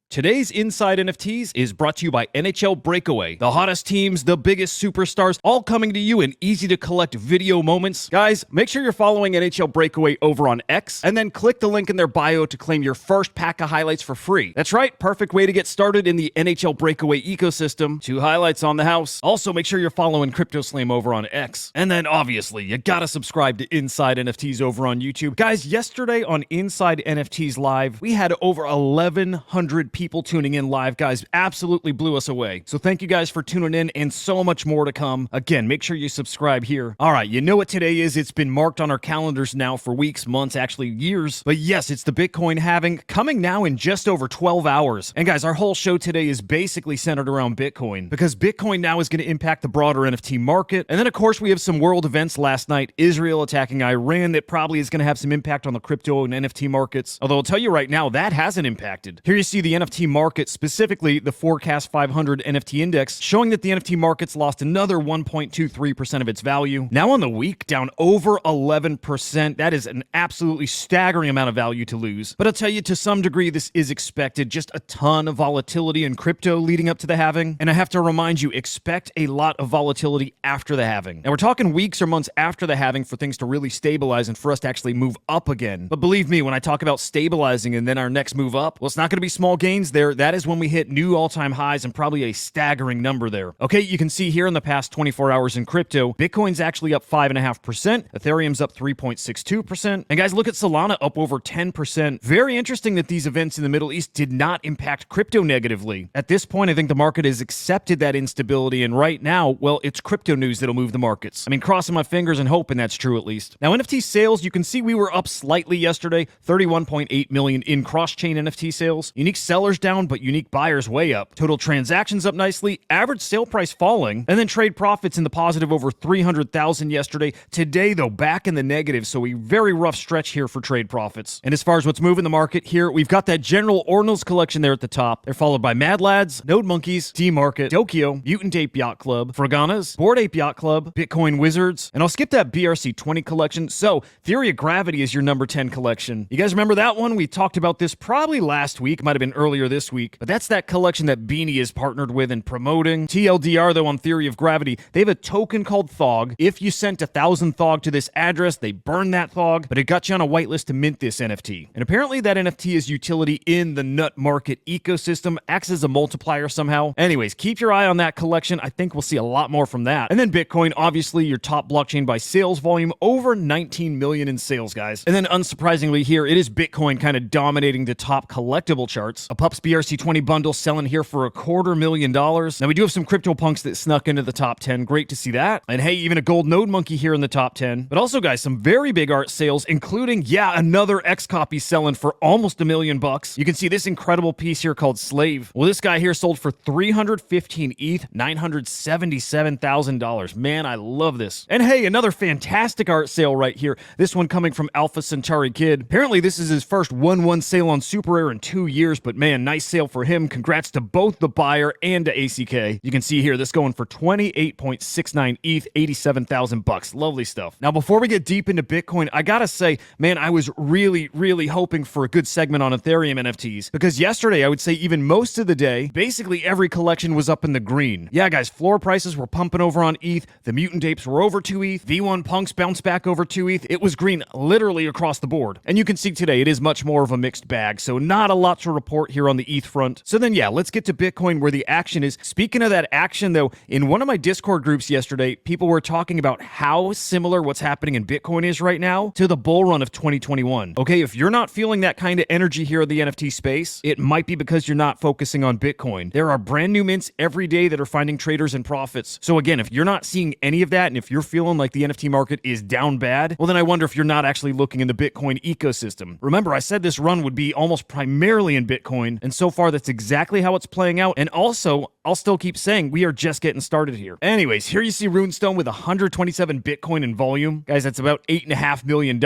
Today's Inside NFTs is brought to you by NHL Breakaway. The hottest teams, the biggest superstars, all coming to you in easy-to-collect video moments. Guys, make sure you're following NHL Breakaway over on X, and then click the link in their bio to claim your first pack of highlights for free. That's right, perfect way to get started in the NHL Breakaway ecosystem. 2 highlights on the house. Also, make sure you're following CryptoSlam over on X. And then, obviously, you gotta subscribe to Inside NFTs over on YouTube. Guys, yesterday on Inside NFTs Live, we had over 1,100 people tuning in live. Guys, absolutely blew us away. So thank you guys for tuning in, and so much more to come. Again, make sure you subscribe here. All right, you know what today is. It's been marked on our calendars now for weeks, months, actually years. But yes, it's the Bitcoin halving, coming now in just over 12 hours. And guys, our whole show today is basically centered around Bitcoin, because Bitcoin now is going to impact the broader NFT market. And then, of course, we have some world events last night. Israel attacking Iran, that probably is going to have some impact on the crypto and NFT markets. Although I'll tell you right now, that hasn't impacted. Here you see the NFT market, specifically the Forecast 500 NFT index, showing that the NFT market's lost another 1.23% of its value. Now on the week, down over 11%. That is an absolutely staggering amount of value to lose. But I'll tell you, to some degree, this is expected. Just a ton of volatility in crypto leading up to the halving. And I have to remind you, expect a lot of volatility after the halving. Now we're talking weeks or months after the halving for things to really stabilize and for us to actually move up again. But believe me, when I talk about stabilizing and then our next move up, well, it's not going to be small gains there. That is when we hit new all-time highs and probably a staggering number there. Okay, you can see here in the past 24 hours in crypto, Bitcoin's actually up 5.5%, Ethereum's up 3.62%, and guys, look at Solana up over 10%. Very interesting that these events in the Middle East did not impact crypto negatively. At this point, I think the market has accepted that instability, and right now, well, it's crypto news that'll move the markets. I mean, crossing my fingers and hoping that's true at least. Now, NFT sales, you can see we were up slightly yesterday, 31.8 million in cross-chain NFT sales. Unique sellers down, but unique buyers way up. Total transactions up nicely, average sale price falling, and then trade profits in the positive over 300,000 yesterday. Today, though, back in the negative, so a very rough stretch here for trade profits. And as far as what's moving the market here, we've got that general Ordinals collection there at the top. They're followed by Mad Lads, Node Monkeys, D-Market, Dokio, Mutant Ape Yacht Club, Fraganas, Bored Ape Yacht Club, Bitcoin Wizards, and I'll skip that BRC20 collection. So, Theory of Gravity is your number 10 collection. You guys remember that one? We talked about this probably last week, might have been earlier this week, but that's that collection that Beanie is partnered with and promoting. TLDR, though, on Theory of Gravity, they have a token called Thog. If you sent 1,000 Thog to this address, they burn that Thog, but it got you on a whitelist to mint this NFT. And apparently that NFT is utility in the nut market ecosystem, acts as a multiplier somehow. Anyways, keep your eye on that collection. I think we'll see a lot more from that. And then Bitcoin, obviously your top blockchain by sales volume, over 19 million in sales, guys. And then unsurprisingly here, it is Bitcoin kind of dominating the top collectible charts. A Pups BRC20 bundle selling here for $250,000. Now we do have some CryptoPunks that snuck into the top 10. Great to see that. And hey, even a gold node monkey here in the top 10. But also, guys, some very big art sales, including, yeah, another XCOPY selling for almost $1 million. You can see this incredible piece here called Slave. Well, this guy here sold for 315 ETH, $977,000. Man, I love this. And hey, another fantastic art sale right here. This one coming from Alpha Centauri Kid. Apparently, this is his first 1-1 sale on Super Rare in 2 years, but man, nice sale for him. Congrats to both the buyer and to ACK. You can see here, this going for 28.69 ETH, $87,000. Lovely stuff. Now, before we get deep into Bitcoin, I gotta say, man, I was really hoping for a good segment on Ethereum NFTs, because yesterday, I would say even most of the day, basically every collection was up in the green. Yeah, guys, floor prices were pumping over on ETH. The Mutant Apes were over 2 ETH. V1 Punks bounced back over 2 ETH. It was green literally across the board. And you can see today, it is much more of a mixed bag, so not a lot to report here on the ETH front. So then, yeah, let's get to Bitcoin, where the action is. Speaking of that action, though, in one of my Discord groups yesterday, people were talking about how similar what's happening in Bitcoin is right now to the bull run of 2021. Okay, if you're not feeling that kind of energy here in the NFT space, it might be because you're not focusing on Bitcoin. There are brand new mints every day that are finding traders and profits. So again, if you're not seeing any of that, and if you're feeling like the NFT market is down bad, well, then I wonder if you're not actually looking in the Bitcoin ecosystem. Remember, I said this run would be almost primarily in Bitcoin, and so far that's exactly how it's playing out. And also, I'll still keep saying we are just getting started here. Anyways, here you see Runestone with 127 Bitcoin in volume. Guys, that's about $8.5 million.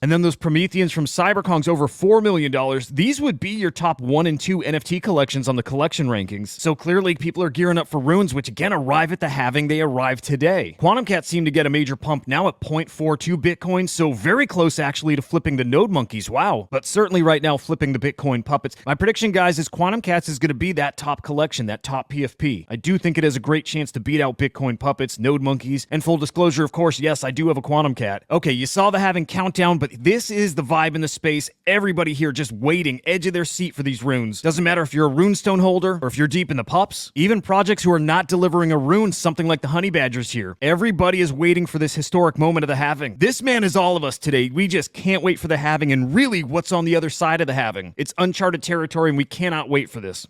And then those Prometheans from Cyberkongs over $4 million. These would be your top 1 and 2 NFT collections on the collection rankings. So clearly people are gearing up for runes, which again arrive at the halving. They arrive today. Quantum Cat seemed to get a major pump now at 0.42 Bitcoin, so very close actually to flipping the Node Monkeys. Wow. But certainly right now flipping the Bitcoin puppets. My prediction, prediction, guys, is Quantum Cats is going to be that top collection, that top PFP. I do think it has a great chance to beat out Bitcoin Puppets, Node Monkeys, and full disclosure, of course, yes, I do have a Quantum Cat. Okay, you saw the Halving countdown, but this is the vibe in the space. Everybody here just waiting, edge of their seat for these runes. Doesn't matter if you're a runestone holder or if you're deep in the pups, even projects who are not delivering a rune, something like the Honey Badgers here. Everybody is waiting for this historic moment of the Halving. This man is all of us today. We just can't wait for the Halving and really what's on the other side of the Halving. It's uncharted territory and we cannot wait for this.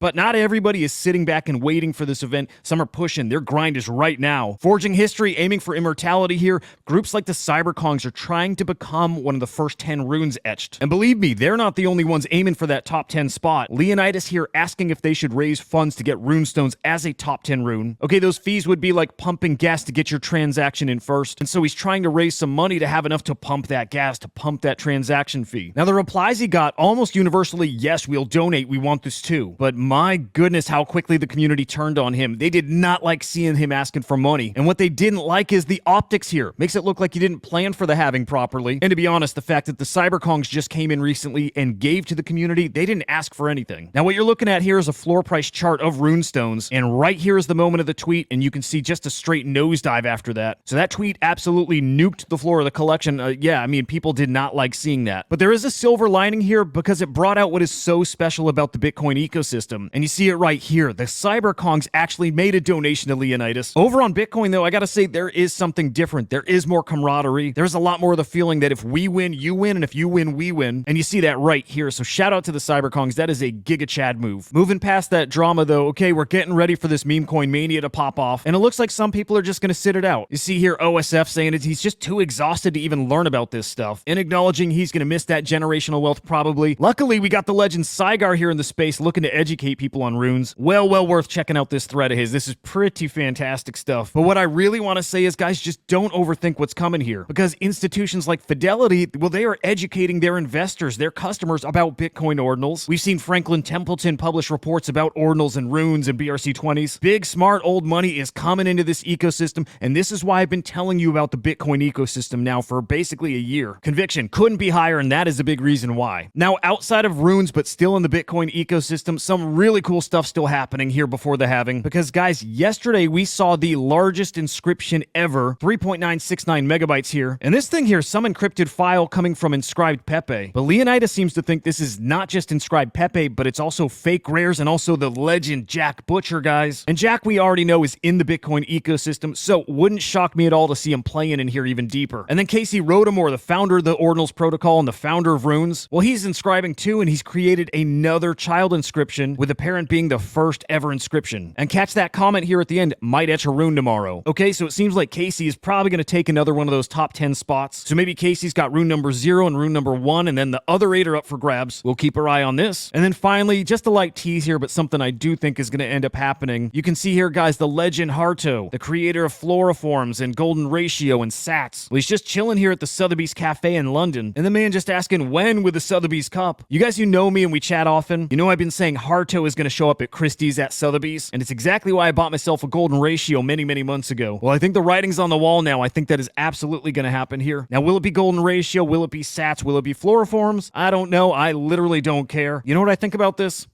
But not everybody is sitting back and waiting for this event. Some are pushing. Their grind is right now. Forging history, aiming for immortality here. Groups like the Cyberkongs are trying to become one of the first 10 runes etched. And believe me, they're not the only ones aiming for that top 10 spot. Leonidas here asking if they should raise funds to get Runestones as a top 10 rune. Okay, those fees would be like pumping gas to get your transaction in first. And so he's trying to raise some money to have enough to pump that gas, to pump that transaction fee. Now the replies he got almost universally, yes, we'll donate, we want this too. But my goodness, how quickly the community turned on him. They did not like seeing him asking for money. And what they didn't like is the optics here. Makes it look like he didn't plan for the Halving properly. And to be honest, the fact that the Cyberkongs just came in recently and gave to the community, they didn't ask for anything. Now what you're looking at here is a floor price chart of Runestones. And right here is the moment of the tweet. And you can see just a straight nosedive after that. So that tweet absolutely nuked the floor of the collection. Yeah, I mean, people did not like seeing that. But there is a silver lining here because it brought out what is so special about the Bitcoin ecosystem. And you see it right here. The Cyberkongs actually made a donation to Leonidas. Over on Bitcoin, though, I gotta say, there is something different. There is more camaraderie. There's a lot more of the feeling that if we win, you win, and if you win, we win. And you see that right here. So shout out to the Cyberkongs. That is a Giga Chad move. Moving past that drama, though, okay, we're getting ready for this meme coin mania to pop off. And it looks like some people are just gonna sit it out. You see here OSF saying that he's just too exhausted to even learn about this stuff. And acknowledging he's gonna miss that generational wealth probably. Luckily, we got the legend Saigar here in the space looking to educate people on runes. Well worth checking out this thread of his. This is pretty fantastic stuff. But what I really want to say is, guys, just don't overthink what's coming here. Because institutions like Fidelity, well, they are educating their investors, their customers about Bitcoin ordinals. We've seen Franklin Templeton publish reports about ordinals and runes and BRC20s. Big, smart, old money is coming into this ecosystem, and this is why I've been telling you about the Bitcoin ecosystem now for basically a year. Conviction couldn't be higher, and that is a big reason why. Now, outside of runes, but still in the Bitcoin ecosystem, some really cool stuff still happening here before the Halving, because guys, yesterday we saw the largest inscription ever, 3.969 megabytes here, and this thing here, some encrypted file coming from inscribed Pepe. But Leonidas seems to think this is not just inscribed Pepe, but it's also fake rares and also the legend Jack Butcher, guys. And Jack, we already know, is in the Bitcoin ecosystem, so wouldn't shock me at all to see him playing in here even deeper. And then Casey Rodomore, the founder of the Ordinals protocol and the founder of runes, well, he's inscribing too, and he's created another child inscription, with the parent being the first ever inscription. And catch that comment here at the end, might etch a rune tomorrow. Okay, so it seems like Casey is probably going to take another one of those top 10 spots. So maybe Casey's got rune number 0 and rune number 1, and then the other 8 are up for grabs. We'll keep our eye on this. And then finally, just a light tease here, but something I do think is going to end up happening. You can see here, guys, the legend Harto, the creator of Floriforms and Golden Ratio and Sats. Well, he's just chilling here at the Sotheby's Cafe in London. And the man just asking when with the Sotheby's Cup. You guys who know me and we chat often, you know I've been saying Harto is going to show up at Christie's at Sotheby's, and it's exactly why I bought myself a Golden Ratio many months ago. Well, I think the writing's on the wall now. I think that is absolutely going to happen here. Now, will it be Golden Ratio? Will it be Sats? Will it be Floriforms? I don't know. I literally don't care. You know what I think about this?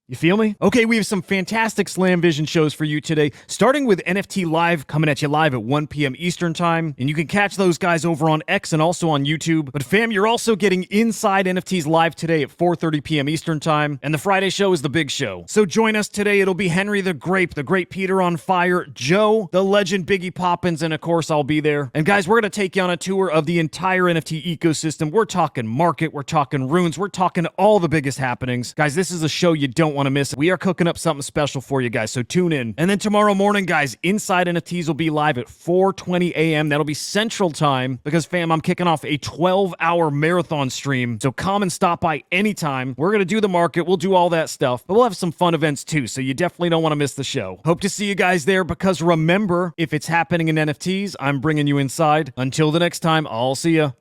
You feel me? Okay, we have some fantastic Slam Vision shows for you today, starting with NFT Live, coming at you live at 1 p.m. Eastern Time, and you can catch those guys over on X and also on YouTube. But fam, you're also getting Inside NFTs Live today at 4:30 p.m. Eastern Time, and the Friday show is the big show. So join us today. It'll be Henry the Grape, the Great Peter on Fire, Joe, the legend Biggie Poppins, and of course I'll be there. And guys, we're going to take you on a tour of the entire NFT ecosystem. We're talking market, we're talking runes, we're talking all the biggest happenings. Guys, this is a show you don't want to miss. We are cooking up something special for you guys, so tune in. And then tomorrow morning, guys, Inside NFTs will be live at 4:20 a.m. That'll be Central Time, because fam, I'm kicking off a 12-hour marathon stream, so come and stop by anytime. We're gonna do the market, we'll do all that stuff, but we'll have some fun events too, so you definitely don't want to miss the show. Hope to see you guys there, because remember, if it's happening in NFTs, I'm bringing you inside. Until the next time, I'll see ya.